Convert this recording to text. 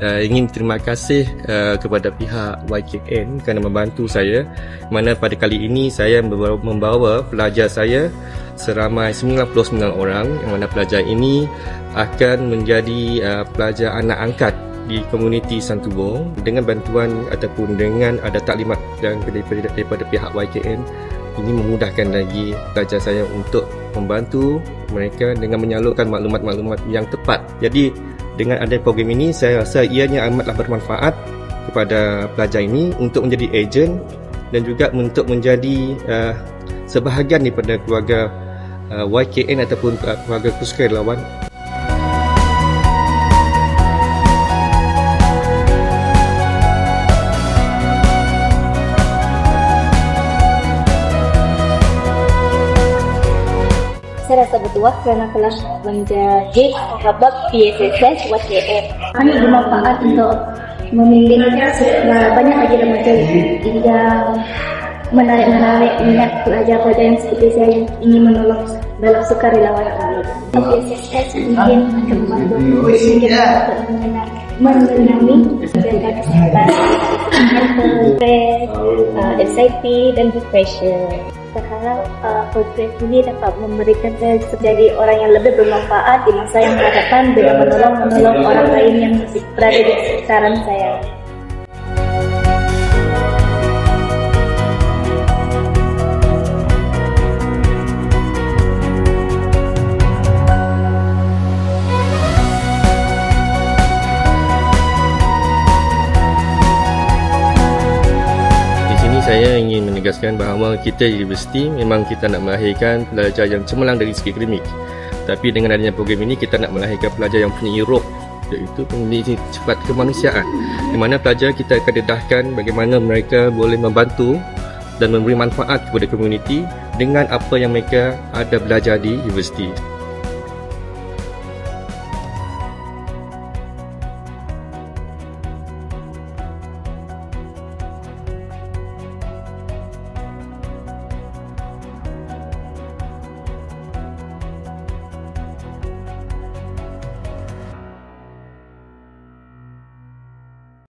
ingin terima kasih kepada pihak YKN kerana membantu saya, mana pada kali ini saya membawa pelajar saya seramai 99 orang, yang mana pelajar ini akan menjadi pelajar anak angkat di komuniti Santubong dengan bantuan ataupun dengan ada taklimat daripada pihak YKN. Ini memudahkan lagi pelajar saya untuk membantu mereka dengan menyalurkan maklumat-maklumat yang tepat. Jadi dengan adanya program ini, saya rasa ianya amatlah bermanfaat kepada pelajar ini untuk menjadi ejen dan juga untuk menjadi sebahagian daripada keluarga YKN ataupun keluarga sukarelawan. Saya rasa bertuah kerana telah menjadi sahabat PSSS YKN. Kami bermanfaat untuk membimbing banyak lagi remaja yang menarik minat pelajar-pelajar yang seperti saya yang ingin menolong dalam sukarelawan ini. PSSS mungkin akan membantu mengenali menjaga kesehatan, stres, anxiety dan depression. Berharap program ini dapat memberikan saya menjadi orang yang lebih bermanfaat di masa yang akan datang dengan menolong orang lain yang berada di sekitaran saya. Saya ingin menegaskan bahawa kita universiti memang kita nak melahirkan pelajar yang cemerlang dari segi akademik. Tapi dengan adanya program ini, kita nak melahirkan pelajar yang punya roh, iaitu memiliki sifat kemanusiaan, di mana pelajar kita akan dedahkan bagaimana mereka boleh membantu dan memberi manfaat kepada komuniti dengan apa yang mereka ada belajar di universiti.